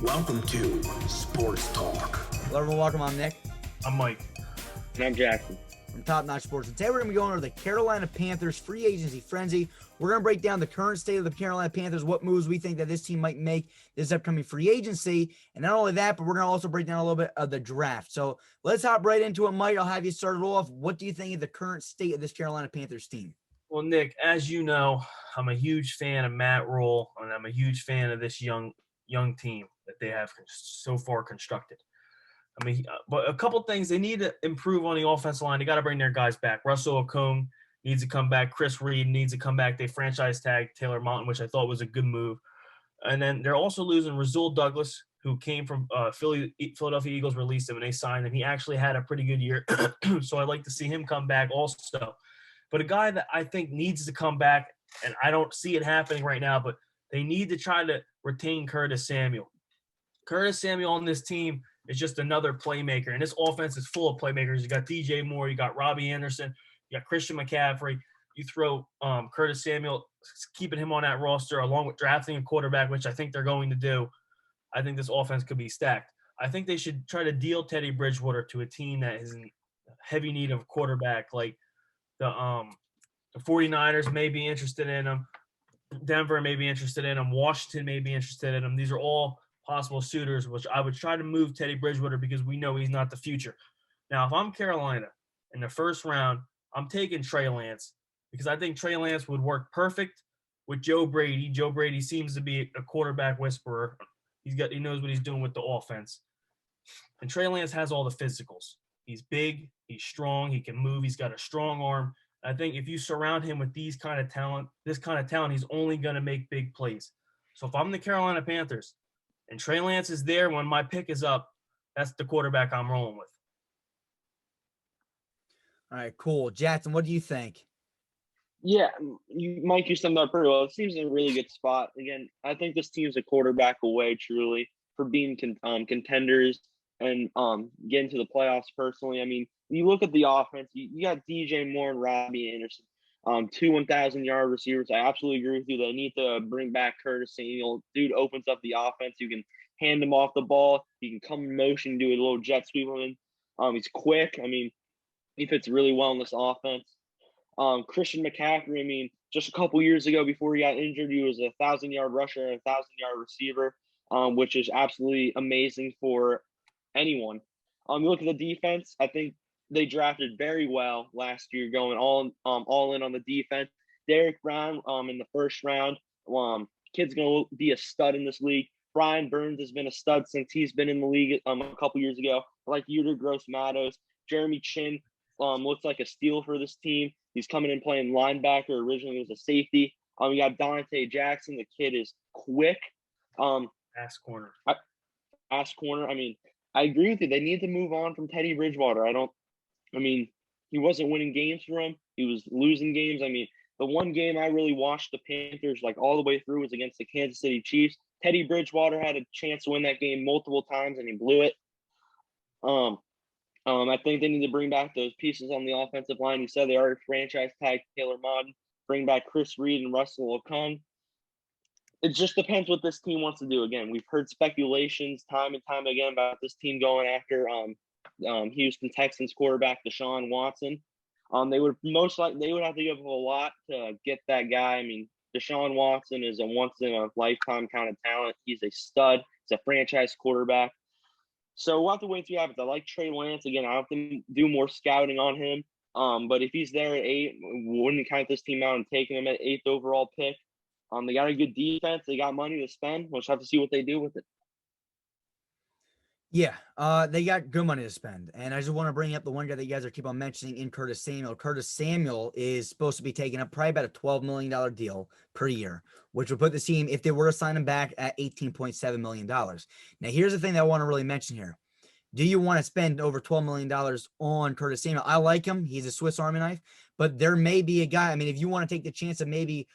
Welcome to Sports Talk. Hello, everyone. Welcome. I'm Nick. I'm Mike. And I'm Jackson. From Top Notch Sports. And today we're going to be going over the Carolina Panthers free agency frenzy. We're going to break down the current state of the Carolina Panthers, what moves we think that this team might make this upcoming free agency. And not only that, but we're going to also break down a little bit of the draft. So let's hop right into it, Mike. I'll have you started off. What do you think of the current state of this Carolina Panthers team? Well, Nick, as you know, I'm a huge fan of Matt Rhule, and I'm a huge fan of this young team that they have so far constructed. I mean, but a couple things, they need to improve on the offensive line. They got to bring their guys back. Russell Okung needs to come back. Chris Reed needs to come back. They franchise tagged Taylor Mountain, which I thought was a good move. And then they're also losing Rasul Douglas, who came from Philadelphia Eagles, released him, and they signed him. He actually had a pretty good year, so I'd like to see him come back also. But a guy that I think needs to come back, and I don't see it happening right now, but they need to try to retain Curtis Samuel. Curtis Samuel on this team is just another playmaker, and this offense is full of playmakers. You got DJ Moore, you got Robbie Anderson, you got Christian McCaffrey. You throw Curtis Samuel, keeping him on that roster, along with drafting a quarterback, which I think they're going to do. I think this offense could be stacked. I think they should try to deal Teddy Bridgewater to a team that is in heavy need of a quarterback, like the 49ers may be interested in him. Denver may be interested in him. Washington may be interested in him. These are all possible suitors, which I would try to move Teddy Bridgewater because we know he's not the future. Now, if I'm Carolina in the first round, I'm taking Trey Lance because I think Trey Lance would work perfect with Joe Brady. Joe Brady seems to be a quarterback whisperer. He knows what he's doing with the offense. And Trey Lance has all the physicals. He's big, he's strong, he can move, he's got a strong arm. I think if you surround him with this kind of talent, he's only going to make big plays. So if I'm the Carolina Panthers and Trey Lance is there when my pick is up, that's the quarterback I'm rolling with. All right, cool. Jackson, what do you think? Yeah, Mike, you summed up pretty well. It seems in a really good spot. Again, I think this team's a quarterback away, truly, for being contenders and getting to the playoffs personally. I mean, you look at the offense, you got DJ Moore and Robbie Anderson, two 1,000-yard receivers. I absolutely agree with you. They need to bring back Curtis Samuel. Dude opens up the offense. You can hand him off the ball. You can come in motion, do a little jet sweep on him. He's quick. I mean, he fits really well in this offense. Christian McCaffrey, I mean, just a couple years ago before he got injured, he was a 1,000-yard rusher and a 1,000-yard receiver, which is absolutely amazing for anyone. You look at the defense, I think they drafted very well last year, going all in on the defense. Derrick Brown in the first round. Kid's going to be a stud in this league. Brian Burns has been a stud since he's been in the league a couple years ago. I like Yuta Gross-Matos. Jeremy Chin looks like a steal for this team. He's coming in playing linebacker. Originally he was a safety. You got Dante Jackson. The kid is quick. Ass corner. I mean, I agree with you. They need to move on from Teddy Bridgewater. He wasn't winning games for him. He was losing games. I mean, the one game I really watched the Panthers like all the way through was against the Kansas City Chiefs. Teddy Bridgewater had a chance to win that game multiple times and he blew it. I think they need to bring back those pieces on the offensive line. You said they already franchise tagged Taylor Mountain. Bring back Chris Reed and Russell Okung. It just depends what this team wants to do. Again, we've heard speculations time and time again about this team going after Houston Texans quarterback Deshaun Watson. They would have to give up a lot to get that guy. I mean, Deshaun Watson is a once in a lifetime kind of talent. He's a stud. He's a franchise quarterback. So we'll have to wait and see what happens. I like Trey Lance. Again, I have to do more scouting on him. But if he's there at 8, wouldn't count this team out and taking him at 8th overall pick. They got a good defense. They got money to spend. We'll just have to see what they do with it. Yeah, they got good money to spend. And I just want to bring up the one guy that you guys are keep on mentioning in Curtis Samuel. Curtis Samuel is supposed to be taking up probably about a $12 million deal per year, which would put the team, if they were to sign him back, at $18.7 million. Now, here's the thing that I want to really mention here. Do you want to spend over $12 million on Curtis Samuel? I like him. He's a Swiss Army knife. But there may be a guy, I mean, if you want to take the chance of maybe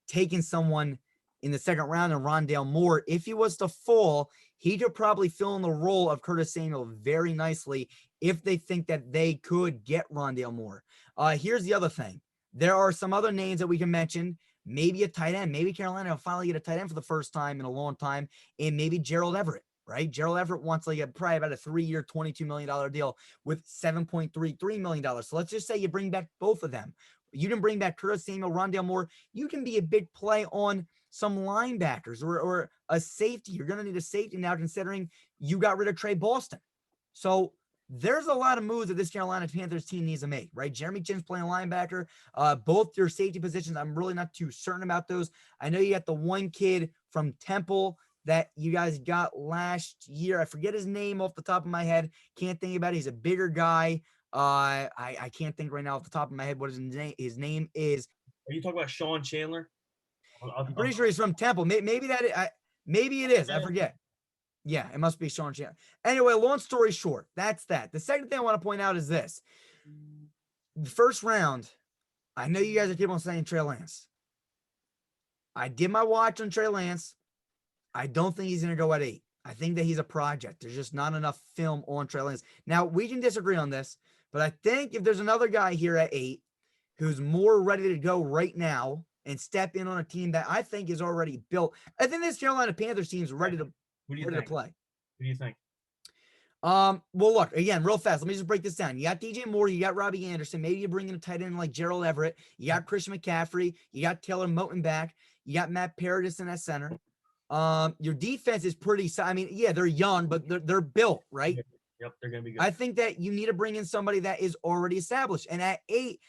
taking someone in the second round and Rondale Moore, if he was to fall, he could probably fill in the role of Curtis Samuel very nicely if they think that they could get Rondale Moore. Here's the other thing. There are some other names that we can mention. Maybe a tight end. Maybe Carolina will finally get a tight end for the first time in a long time, and maybe Gerald Everett, right? Gerald Everett wants probably about a 3-year, $22 million deal with $7.33 million. So let's just say you bring back both of them. You can bring back Curtis Samuel, Rondale Moore. You can be a big play on some linebackers or a safety. You're going to need a safety now, considering you got rid of Trey Boston. So there's a lot of moves that this Carolina Panthers team needs to make, right? Jeremy Chinn's playing linebacker. Both your safety positions, I'm really not too certain about those. I know you got the one kid from Temple that you guys got last year. I forget his name off the top of my head. Can't think about it. He's a bigger guy. I can't think right now off the top of my head what his name is. Are you talking about Sean Chandler? I'm pretty sure he's from Temple. Maybe maybe it is. I forget. Yeah, it must be Sean Chandler. Anyway, long story short, that's that. The second thing I want to point out is this. The first round, I know you guys are keep on saying Trey Lance. I did my watch on Trey Lance. I don't think he's going to go at 8. I think that he's a project. There's just not enough film on Trey Lance. Now, we can disagree on this, but I think if there's another guy here at 8 who's more ready to go right now and step in on a team that I think is already built, I think this Carolina Panthers team is ready to play. Who do you think? Well, look, again, real fast. Let me just break this down. You got DJ Moore, you got Robbie Anderson. Maybe you bring in a tight end like Gerald Everett. You got Christian McCaffrey. You got Taylor Moton back. You got Matt Paradis in that center. Your defense is pretty. I mean, yeah, they're young, but they're built, right? Yep, they're gonna be good. I think that you need to bring in somebody that is already established. And at 8,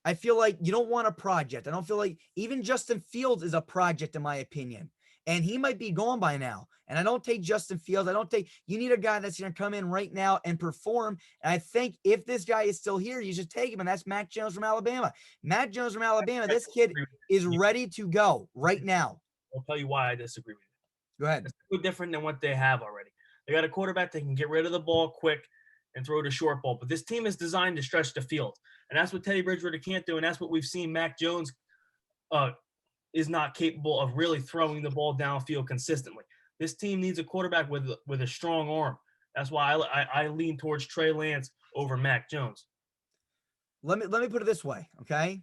I feel like you don't want a project. I don't feel like even Justin Fields is a project, in my opinion. And he might be gone by now. And I don't take Justin Fields. You need a guy that's going to come in right now and perform. And I think if this guy is still here, you should take him. And that's Mac Jones from Alabama. Mac Jones from Alabama, this kid is ready to go right now. I'll tell you why I disagree with you. Go ahead. It's so different than what they have already. They got a quarterback that can get rid of the ball quick and throw the short ball. But this team is designed to stretch the field. And that's what Teddy Bridgewater can't do. And that's what we've seen Mac Jones is not capable of really throwing the ball downfield consistently. This team needs a quarterback with a strong arm. That's why I lean towards Trey Lance over Mac Jones. Let me put it this way, okay?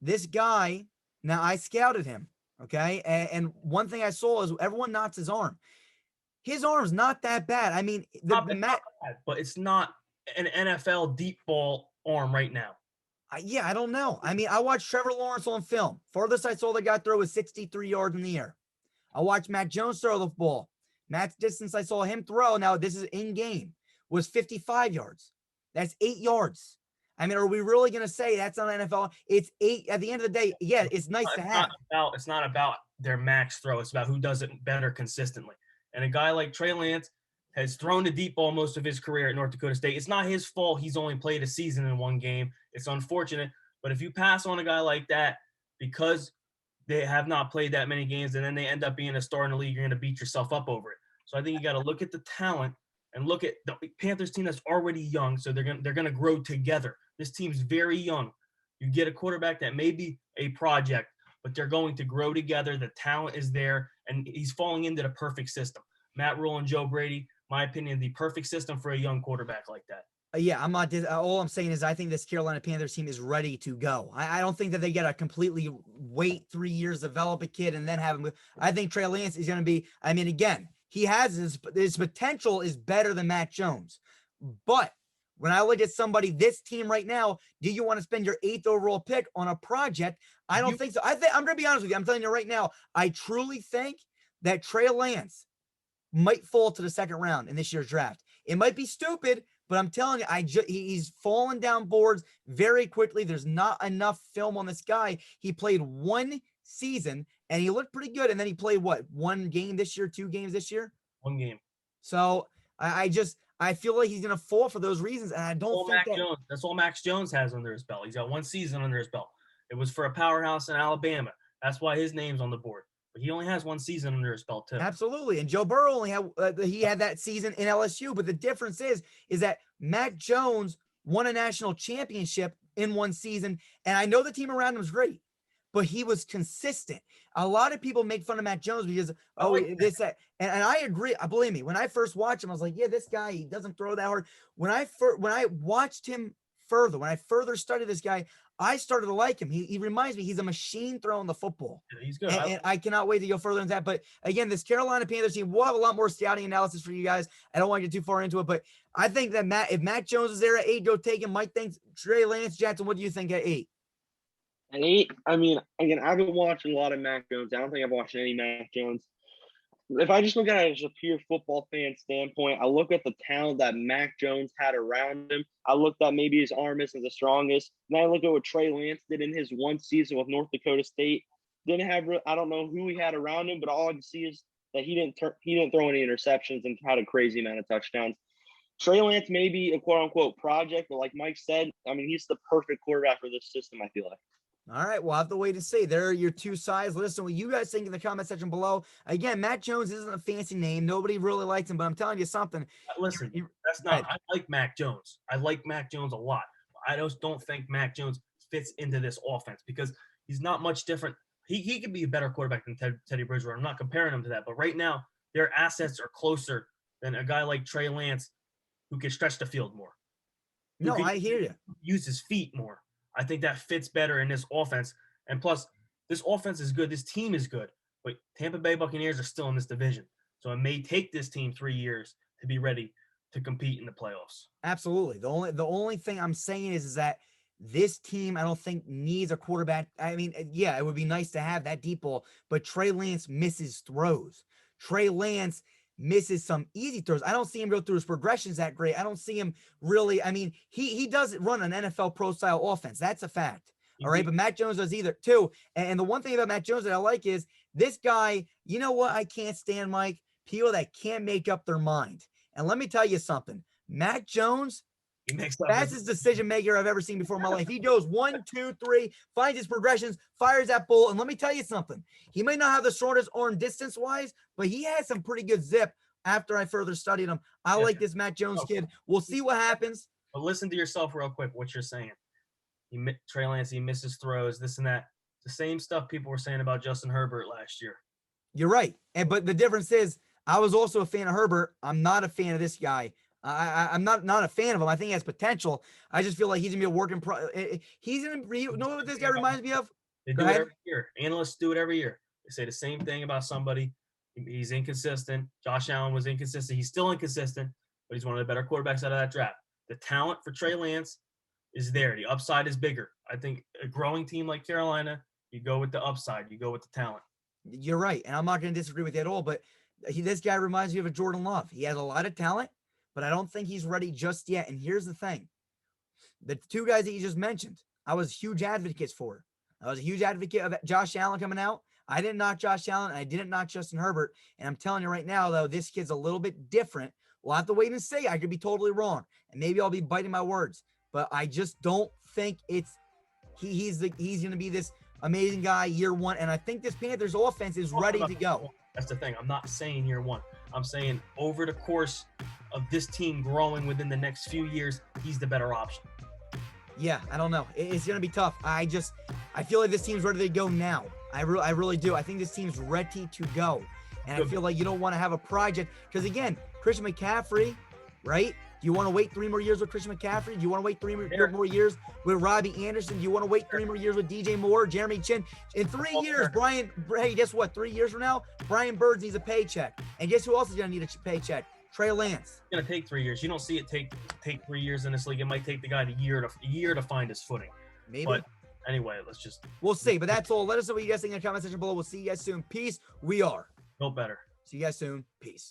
This guy, now I scouted him, okay? And one thing I saw is everyone knocks his arm. His arm's not that bad. I mean, not bad, but it's not an NFL deep ball arm right now. Yeah, I don't know. I mean, I watched Trevor Lawrence on film. Farthest I saw the guy throw was 63 yards in the air. I watched Mac Jones throw the ball. Max distance I saw him throw, now this is in game, was 55 yards. That's 8 yards. I mean, are we really going to say that's not NFL? It's 8 at the end of the day. Yeah, it's nice to have. It's not about their max throw. It's about who does it better consistently. And a guy like Trey Lance has thrown the deep ball most of his career at North Dakota State. It's not his fault he's only played a season in one game. It's unfortunate. But if you pass on a guy like that because they have not played that many games and then they end up being a star in the league, you're going to beat yourself up over it. So I think you got to look at the talent and look at the Panthers team that's already young. So they're going to grow together. This team's very young. You get a quarterback that may be a project, but they're going to grow together. The talent is there, and he's falling into the perfect system. Matt Rhule and Joe Brady, my opinion, the perfect system for a young quarterback like that. Yeah, I'm not. All I'm saying is I think this Carolina Panthers team is ready to go. I don't think that they got to completely wait 3 years, develop a kid, and then have him. I think Trey Lance is going to be. I mean, again, he has his potential is better than Mac Jones. But when I look at somebody, this team right now, do you want to spend your 8th overall pick on a project? I don't think so. I'm going to be honest with you. I'm telling you right now, I truly think that Trey Lance might fall to the 2nd round in this year's draft. It might be stupid, but I'm telling you, he's fallen down boards very quickly. There's not enough film on this guy. He played 1 season, and he looked pretty good. And then he played, what, 1 game this year, 2 games this year? 1 game. So I feel like he's going to fall for those reasons, and I don't think that's all Max Jones has under his belt. He's got 1 season under his belt. It was for a powerhouse in Alabama. That's why his name's on the board. But he only has 1 season under his belt too. Absolutely. And Joe Burrow only had he had that season in LSU. But the difference is that Mac Jones won a national championship in 1 season. And I know the team around him was great, but he was consistent. A lot of people make fun of Mac Jones because that. And I agree. Believe me, when I first watched him, I was like, yeah, this guy, he doesn't throw that hard. When I watched him further, when I further studied this guy, I started to like him. He reminds me, he's a machine throwing the football. Yeah, he's good. And I cannot wait to go further into that. But again, this Carolina Panthers team, we'll have a lot more scouting analysis for you guys. I don't want to get too far into it, but I think that if Matt Jones is there at 8, go take him. Mike thinks Trey Lance. Jackson, what do you think at 8? At 8, I mean, again, I've been watching a lot of Mac Jones. I don't think I've watched any Mac Jones. If I just look at it as a pure football fan standpoint, I look at the talent that Mac Jones had around him. I looked at maybe his arm isn't the strongest. And I look at what Trey Lance did in his one season with North Dakota State. I don't know who he had around him, but all I can see is that he didn't throw any interceptions and had a crazy amount of touchdowns. Trey Lance may be a quote-unquote project, but like Mike said, I mean, he's the perfect quarterback for this system, I feel like. All right, we'll have to wait and see. There are your two sides. Listen, what you guys think in the comment section below. Again, Matt Jones isn't a fancy name. Nobody really likes him, but I'm telling you something. Listen, that's not. I like Mac Jones. I like Mac Jones a lot. I just don't think Mac Jones fits into this offense because he's not much different. He could be a better quarterback than Teddy Bridgewater. I'm not comparing him to that, but right now their assets are closer than a guy like Trey Lance who can stretch the field more. No, I hear you. Use his feet more. I think that fits better in this offense. And plus, this offense is good. This team is good. But Tampa Bay Buccaneers are still in this division. So it may take this team 3 years to be ready to compete in the playoffs. Absolutely. The only thing I'm saying is that this team, I don't think, needs a quarterback. I mean, yeah, it would be nice to have that deep ball, but Trey Lance misses throws. Trey Lance misses some easy throws. I don't see him go through his progressions that great. I don't see him really. I mean, he does run an NFL pro style offense. That's a fact. All right. But Matt Jones does either too. And the one thing about Matt Jones that I like is this guy, you know what I can't stand, Mike? People that can't make up their mind. And let me tell you something. Matt Jones, fastest decision maker I've ever seen before in my life. He goes 1, 2, 3, finds his progressions, fires that bull. And let me tell you something. He may not have the shortest arm distance wise, but he has some pretty good zip after I further studied him. I like this Matt Jones kid. We'll see what happens. But listen to yourself real quick, what you're saying. Trey Lance, he misses throws, this and that. The same stuff people were saying about Justin Herbert last year. You're right. But the difference is I was also a fan of Herbert. I'm not a fan of this guy. I'm not a fan of him. I think he has potential. I just feel like he's gonna be a work in he's gonna be, you know what this guy reminds me of? They do it every year. Analysts do it every year. They say the same thing about somebody. He's inconsistent. Josh Allen was inconsistent. He's still inconsistent, but he's one of the better quarterbacks out of that draft. The talent for Trey Lance is there. The upside is bigger. I think a growing team like Carolina, you go with the upside. You go with the talent. You're right, and I'm not going to disagree with you at all, but this guy reminds me of a Jordan Love. He has a lot of talent, but I don't think he's ready just yet. And here's the thing. The two guys that you just mentioned, I was huge advocates for. I was a huge advocate of Josh Allen coming out. I didn't knock Josh Allen, and I didn't knock Justin Herbert. And I'm telling you right now, though, this kid's a little bit different. We'll have to wait and see. I could be totally wrong, and maybe I'll be biting my words. But I just don't think he's going to be this amazing guy year one. And I think this Panthers offense is ready to go. That's the thing. I'm not saying year one. I'm saying over the course of this team growing within the next few years, he's the better option. Yeah, I don't know. It's going to be tough. I feel like this team's ready to go now. I really do. I think this team's ready to go. And I feel like you don't want to have a project. Because, again, Christian McCaffrey, right? Do you want to wait 3 more years with Christian McCaffrey? Do you want to wait 3 more years with Robbie Anderson? Do you want to wait 3 more years with DJ Moore, Jeremy Chin? In 3 years, hey, guess what? 3 years from now, Brian Birds needs a paycheck. And guess who else is going to need a paycheck? Trey Lance. It's going to take 3 years. You don't see it take 3 years in this league. It might take the guy a year to find his footing. Maybe. But anyway, we'll see. But that's all. Let us know what you guys think in the comment section below. We'll see you guys soon. Peace. We are no better. See you guys soon. Peace.